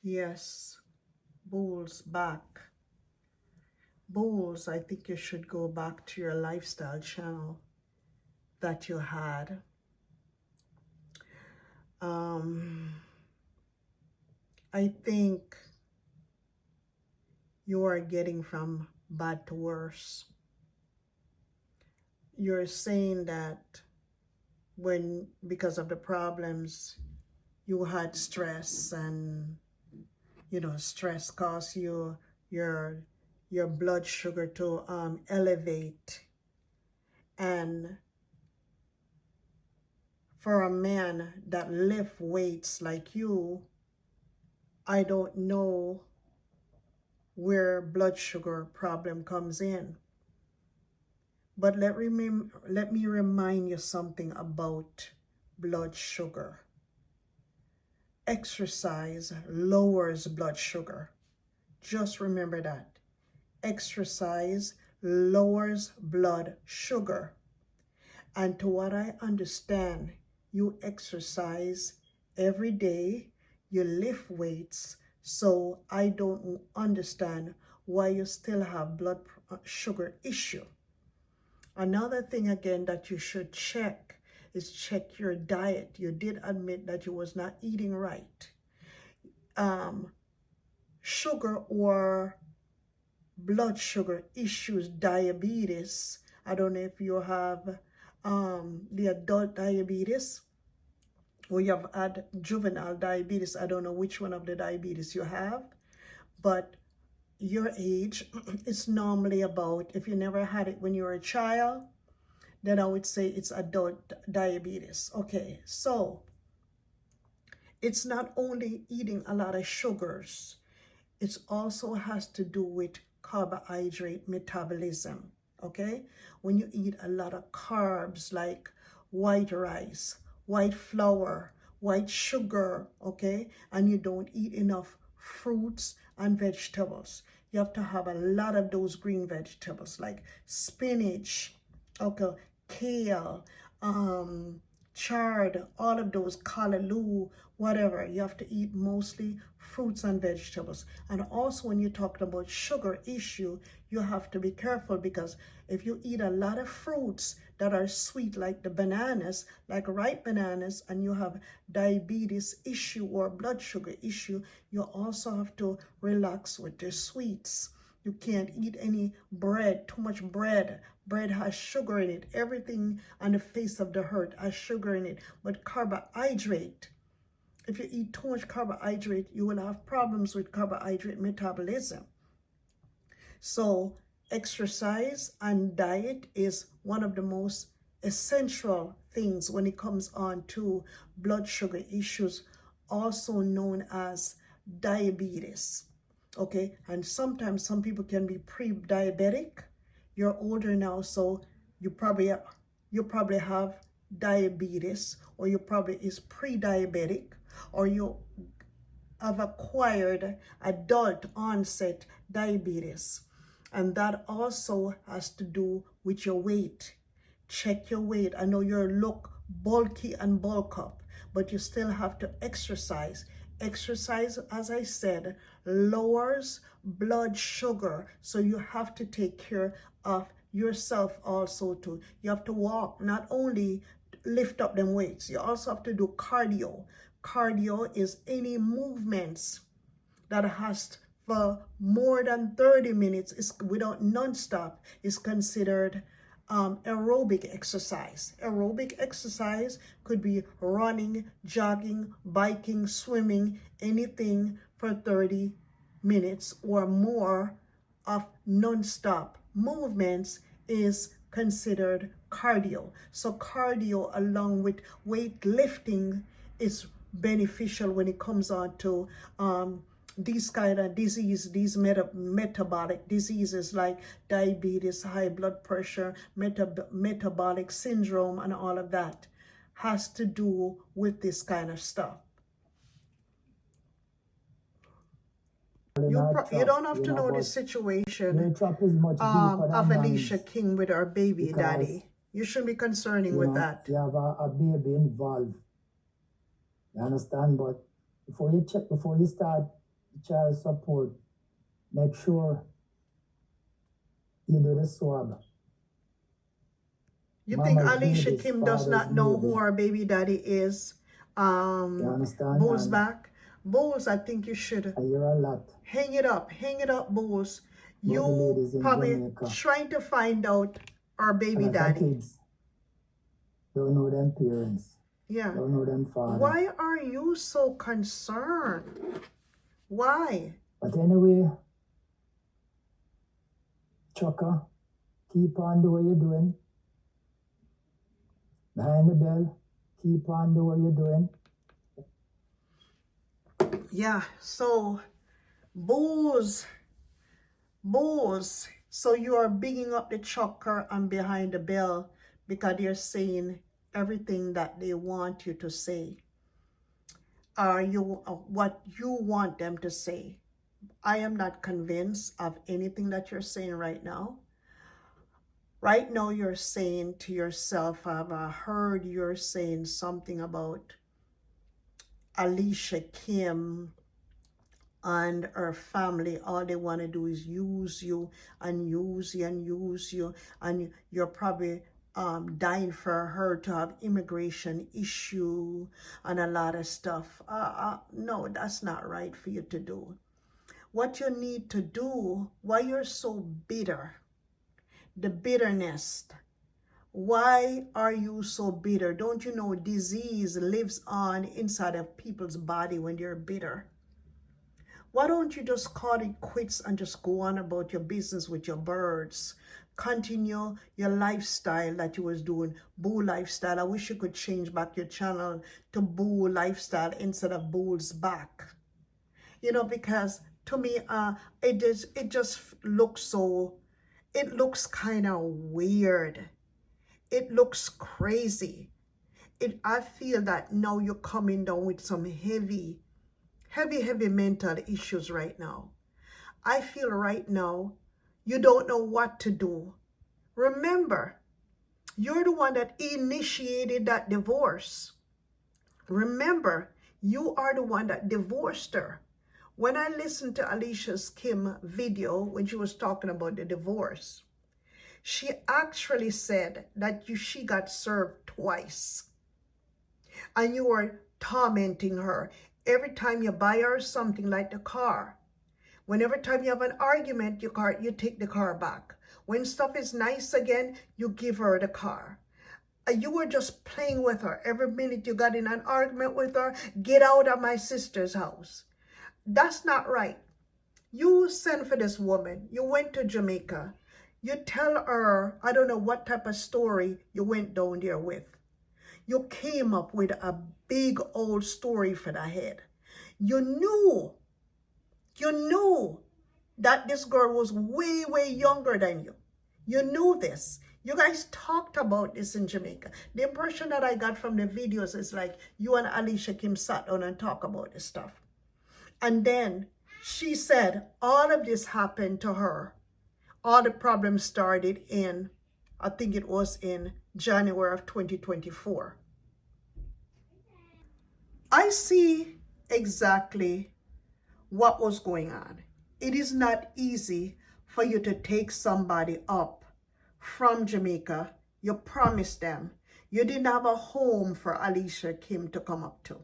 Yes, Bulls back. Bulls, I think you should go back to your lifestyle channel that you had. Um, I think you are getting from bad to worse. You're saying that because of the problems, you had stress, and stress caused your your blood sugar to elevate. And for a man that lift weights like you, I don't know where blood sugar problem comes in. But let me remind you something about blood sugar. Exercise lowers blood sugar. Just remember that. Exercise lowers blood sugar. And to what I understand, you exercise every day, you lift weights, so I don't understand why you still have blood sugar issue. Another thing again that you should check is check your diet. You did admit that you was not eating right. Sugar or blood sugar issues, diabetes. I don't know if you have the adult diabetes or you have had juvenile diabetes. I don't know which one of the diabetes you have, but your age is normally about, if you never had it when you were a child, then I would say it's adult diabetes. Okay, so it's not only eating a lot of sugars, it also has to do with carbohydrate metabolism. Okay, when you eat a lot of carbs like white rice, white flour, white sugar, okay, and you don't eat enough fruits and vegetables, you have to have a lot of those green vegetables like spinach, okay, kale, chard, all of those, callaloo, whatever. You have to eat mostly fruits and vegetables. And also when you talk about sugar issue, you have to be careful, because if you eat a lot of fruits that are sweet, like the bananas, like ripe bananas, and you have diabetes issue or blood sugar issue, you also have to relax with the sweets. You can't eat any bread, too much bread. Bread has sugar in it. Everything on the face of the earth has sugar in it. But carbohydrate, if you eat too much carbohydrate, you will have problems with carbohydrate metabolism. So exercise and diet is one of the most essential things when it comes on to blood sugar issues, also known as diabetes. Okay, and sometimes some people can be pre-diabetic. You're older now, so you probably have diabetes, or you probably is pre-diabetic, or you have acquired adult onset diabetes. And that also has to do with your weight. Check your weight. I know you look bulky and bulk up, but you still have to exercise. Exercise, as I said, lowers blood sugar. So you have to take care of yourself also too. You have to walk, not only lift up them weights. You also have to do cardio. Cardio is any movements that has for more than 30 minutes is without non-stop is considered aerobic exercise. Aerobic exercise could be running, jogging, biking, swimming, anything for 30 minutes or more of non-stop movements is considered cardio. So cardio along with weightlifting is beneficial when it comes on to these kind of disease, these metabolic diseases like diabetes, high blood pressure, metabolic syndrome, and all of that has to do with this kind of stuff. You don't have to know the situation of Alicia Kim with her baby daddy. You shouldn't be concerning with that. You have a baby involved. You understand? But before you start child support, make sure you do the swab. You think Mama's Alicia babies, Kim does father's not know baby. who our baby daddy is? You understand? Bulls And back. Bulls, I think you should I hear a lot hang it up. Hang it up, Bulls. about the You ladies in probably Jamaica. trying to find out our A baby lot of daddy. kids don't know them parents, Yeah. don't know them father. Why are you so concerned? Why? But anyway, Chucker, keep on doing what you're doing. Behind the bell, keep on doing what you're doing. Yeah, so Bulls. So you are bigging up the chucker and behind the bell because they're saying everything that they want you to say. Are you what you want them to say? I am not convinced of anything that you're saying right now. Right now, you're saying to yourself, I've heard you're saying something about Alicia Kim and her family. All they want to do is use you and use you and use you. And you're probably dying for her to have immigration issue and a lot of stuff. No, that's not right for you to do. What you need to do, why you're so bitter, the bitterness. Why are you so bitter? Don't you know disease lives on inside of people's body when they're bitter? Why don't you just call it quits and just go on about your business with your birds? Continue your lifestyle that you was doing, Boo Lifestyle. I wish you could change back your channel to Boo Lifestyle instead of Bulls Back. You know, because to me, it just looks so, it looks kind of weird. It looks crazy. I feel that now you're coming down with some heavy mental issues right now. I feel right now you don't know what to do. Remember, you're the one that initiated that divorce. Remember, you are the one that divorced her. When I listened to Alicia Kim video when she was talking about the divorce, she actually said that she got served twice. And you are tormenting her. Every time you buy her something like the car, whenever time you have an argument, you take the car back. When stuff is nice again, you give her the car. You were just playing with her. Every minute you got in an argument with her, get out of my sister's house. That's not right. You sent for this woman. You went to Jamaica. You tell her, I don't know what type of story you went down there with. You came up with a big old story for the head. You knew that this girl was way, way younger than you. You knew this. You guys talked about this in Jamaica. The impression that I got from the videos is like you and Alicia Kim sat down and talked about this stuff. And then she said all of this happened to her. All the problems started in, I think it was in January of 2024. I see exactly what was going on. It is not easy for you to take somebody up from Jamaica. You promised them. You didn't have a home for Alicia Kim to come up to.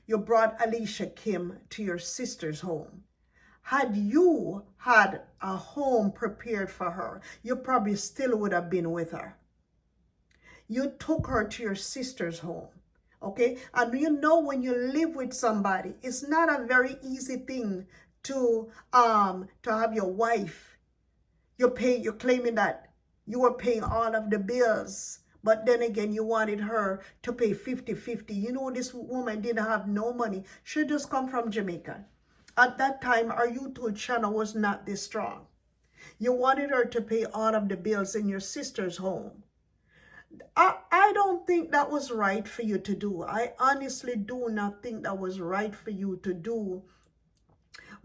You brought Alicia Kim to your sister's home. Had you had a home prepared for her, you probably still would have been with her. You took her to your sister's home. Okay, and you know when you live with somebody, it's not a very easy thing to have your wife. You're claiming that you were paying all of the bills, but then again you wanted her to pay 50-50. You know this woman didn't have no money. She just come from Jamaica. At that time, our YouTube channel was not this strong. You wanted her to pay all of the bills in your sister's home. I don't think that was right for you to do. I honestly do not think that was right for you to do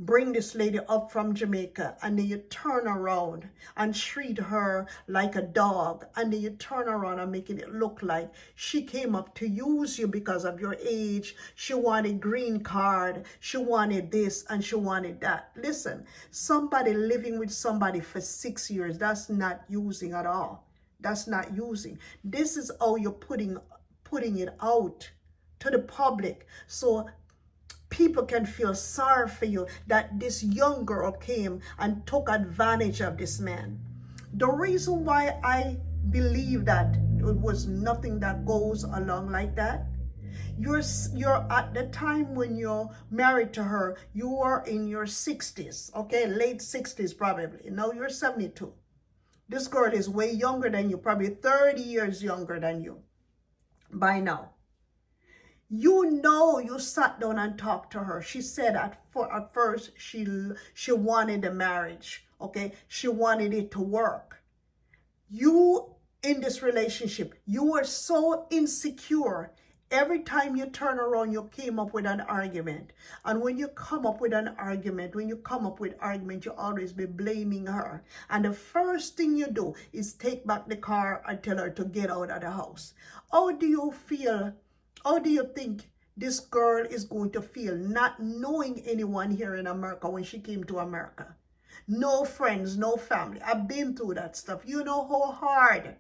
bring this lady up from Jamaica, and then you turn around and treat her like a dog, and then you turn around and making it look like she came up to use you because of your age. She wanted green card, she wanted this, and she wanted that. Listen, somebody living with somebody for 6 years, that's not using at all. That's not using. This is how you're putting it out to the public, so people can feel sorry for you that this young girl came and took advantage of this man. The reason why I believe that it was nothing that goes along like that, you're at the time when you're married to her, you are in your 60s, okay, late 60s probably. Now you're 72. This girl is way younger than you, probably 30 years younger than you by now. You know, you sat down and talked to her. She said at first she wanted a marriage, okay? She wanted it to work. You, in this relationship, you were so insecure. Every time you turn around, you came up with an argument. And when you come up with an argument, you always be blaming her. And the first thing you do is take back the car and tell her to get out of the house. How do you feel? How do you think this girl is going to feel not knowing anyone here in America when she came to America? No friends, no family. I've been through that stuff. You know how hard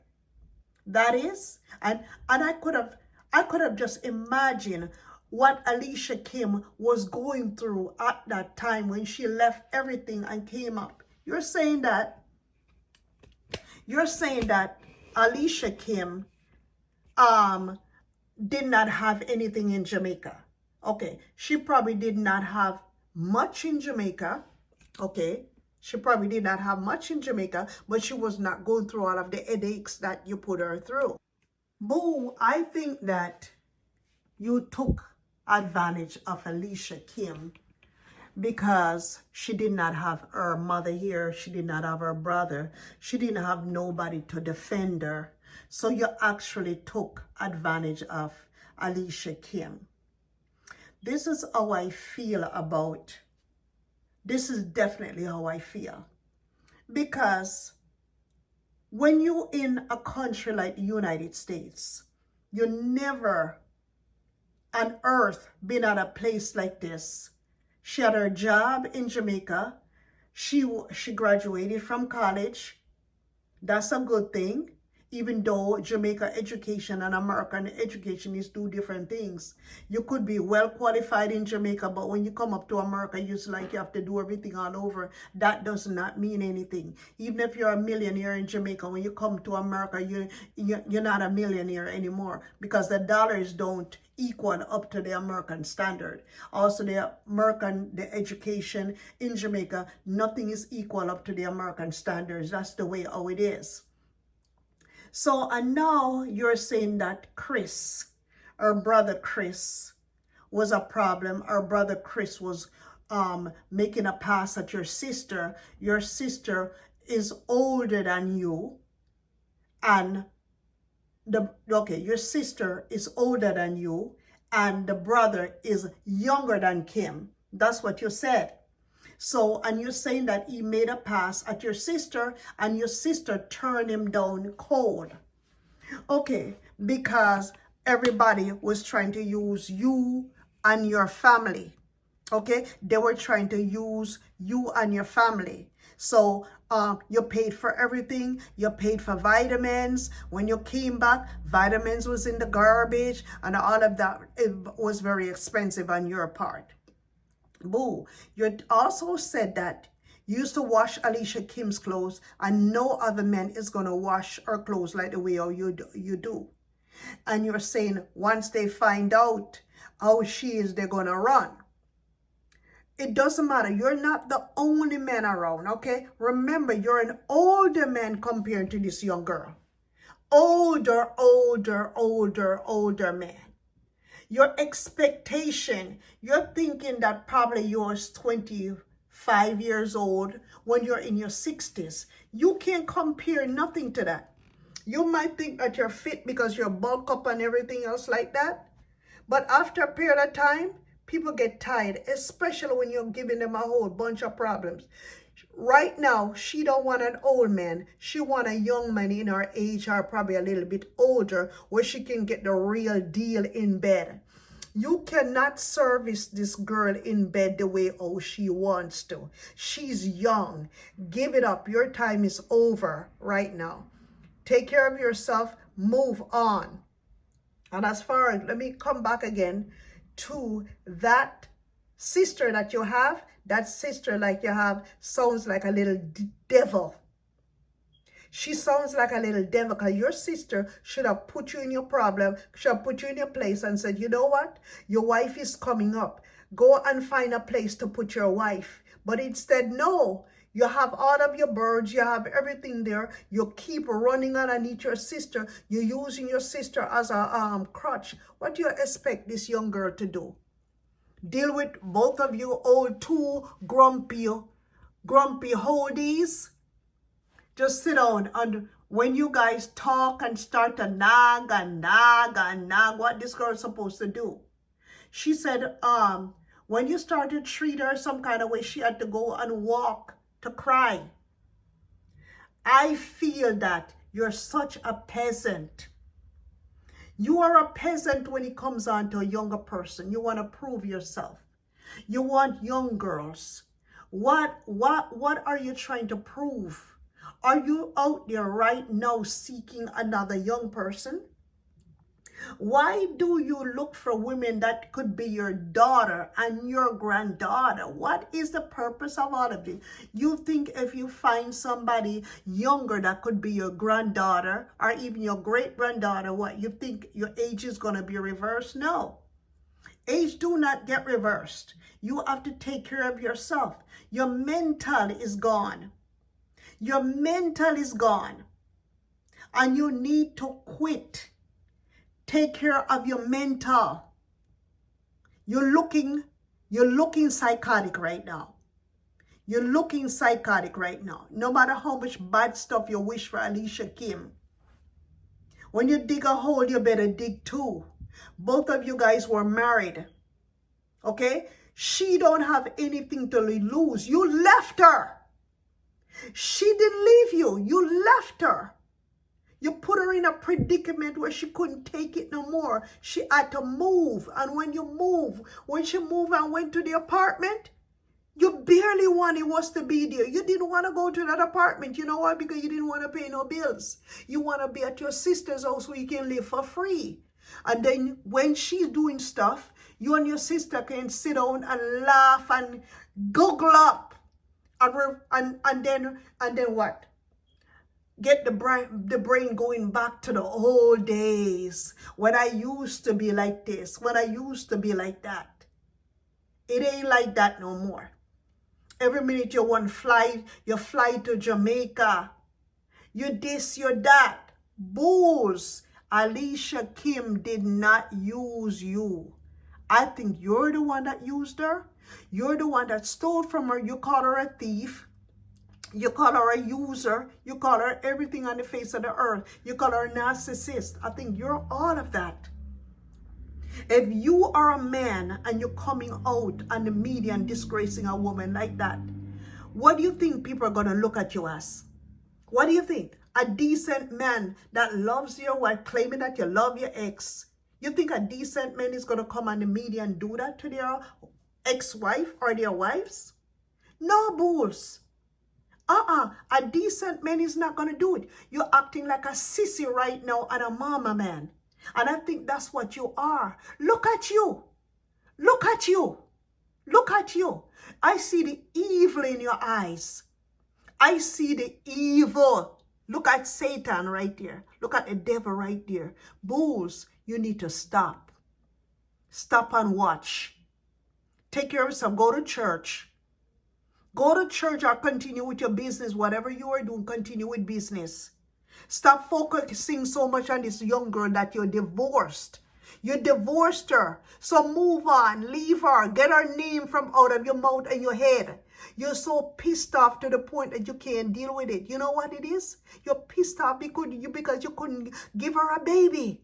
that is? And I could have just imagined what Alicia Kim was going through at that time when she left everything and came up. You're saying that Alicia Kim did not have anything in Jamaica. Okay, she probably did not have much in Jamaica. Okay, she probably did not have much in Jamaica, but she was not going through all of the headaches that you put her through. Boo, I think that you took advantage of Alicia Kim because she did not have her mother here. She did not have her brother. She didn't have nobody to defend her. So you actually took advantage of Alicia Kim. This is how I feel about, this is definitely how I feel. Because when you're in a country like the United States, you never on earth been at a place like this. She had her job in Jamaica. She graduated from college. That's a good thing. Even though Jamaica education and American education is two different things. You could be well qualified in Jamaica, but when you come up to America, it's like you have to do everything all over. That does not mean anything. Even if you're a millionaire in Jamaica, when you come to America, you're not a millionaire anymore because the dollars don't equal up to the American standard. Also, the education in Jamaica, nothing is equal up to the American standards. That's the way how it is. So, and now you're saying that Chris, her brother Chris, was a problem. Her brother Chris was making a pass at your sister. Your sister is older than you. And your sister is older than you. And the brother is younger than Kim. That's what you said. So, and you're saying that he made a pass at your sister and your sister turned him down cold. Okay, because everybody was trying to use you and your family. Okay, they were trying to use you and your family. So you paid for everything. You paid for vitamins. When you came back, vitamins was in the garbage and all of that. It was very expensive on your part. Boo, you also said that you used to wash Alicia Kim's clothes and no other man is going to wash her clothes like the way you do. And you're saying once they find out how she is, they're going to run. It doesn't matter. You're not the only man around, okay? Remember, you're an older man compared to this young girl. Older man. Your expectation, you're thinking that probably you're 25 years old when you're in your 60s. You can't compare nothing to that. You might think that you're fit because you're bulk up and everything else like that. But after a period of time, People get tired, especially when you're giving them a whole bunch of problems. Right now, she don't want an old man. She want a young man in her age or probably a little bit older where she can get the real deal in bed. You cannot service this girl in bed the way she wants to. She's young. Give it up. Your time is over right now. Take care of yourself. Move on. And as far as, let me come back again to that sister that you have. That sister like you have sounds like a little devil. She sounds like a little devil because your sister should have put you in your problem, should have put you in your place and said, you know what? Your wife is coming up. Go and find a place to put your wife. But instead, no. You have all of your birds. You have everything there. You keep running underneath your sister. You're using your sister as a crutch. What do you expect this young girl to do? Deal with both of you old two grumpy holdies? Just sit down, and when you guys talk and start to nag and nag and nag, what this girl's supposed to do? She said, when you start to treat her some kind of way, she had to go and walk to cry. I feel that you're such a peasant. You are a peasant when it comes on to a younger person. You want to prove yourself. You want young girls. What are you trying to prove? Are you out there right now seeking another young person? Why do you look for women that could be your daughter and your granddaughter? What is the purpose of all of this? You think if you find somebody younger that could be your granddaughter or even your great-granddaughter, what, you think your age is going to be reversed? No. Age do not get reversed. You have to take care of yourself. Your mental is gone. Your mental is gone. And you need to quit. Take care of your mental. You're looking psychotic right now. You're looking psychotic right now. No matter how much bad stuff you wish for Alicia Kim. When you dig a hole, you better dig two. Both of you guys were married. Okay? She don't have anything to lose. You left her. She didn't leave you. You left her. You put her in a predicament where she couldn't take it no more. She had to move. And when she moved and went to the apartment, you barely wanted was to be there. You didn't want to go to that apartment. You know why? Because you didn't want to pay no bills. You want to be at your sister's house where you can live for free. And then when she's doing stuff, you and your sister can sit down and laugh and goggle up. And then what? Get the brain going back to the old days when I used to be like this, when I used to be like that. It ain't like that no more. Every minute you want flight, you fly to Jamaica. You this, you that. Bulls. Alicia Kim did not use you. I think you're the one that used her. You're the one that stole from her. You call her a thief. You call her a user. You call her everything on the face of the earth. You call her a narcissist. I think you're all of that. If you are a man and you're coming out on the media and disgracing a woman like that, what do you think people are going to look at you as? What do you think? A decent man that loves your wife, claiming that you love your ex. You think a decent man is going to come on the media and do that to their ex-wife or their wives? No, bulls. A decent man is not going to do it. You're acting like a sissy right now and a mama man. And I think that's what you are. Look at you. Look at you. Look at you. I see the evil in your eyes. I see the evil. Look at Satan right there. Look at the devil right there. Bulls, you need to stop. Stop and watch. Take care of yourself. Go to church. Go to church or continue with your business. Whatever you are doing, continue with business. Stop focusing so much on this young girl that you're divorced. You divorced her. So move on. Leave her. Get her name from out of your mouth and your head. You're so pissed off to the point that you can't deal with it. You know what it is? You're pissed off because you couldn't give her a baby.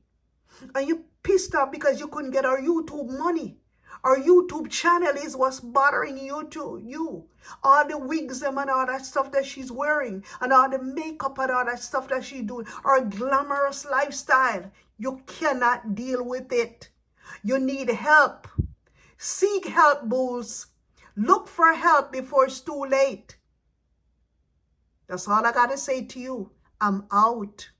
And you're pissed off because you couldn't get her YouTube money. Our YouTube channel is what's bothering you too. You. All the wigs them and all that stuff that she's wearing. And all the makeup and all that stuff that she's doing. Our glamorous lifestyle. You cannot deal with it. You need help. Seek help, bulls. Look for help before it's too late. That's all I got to say to you. I'm out.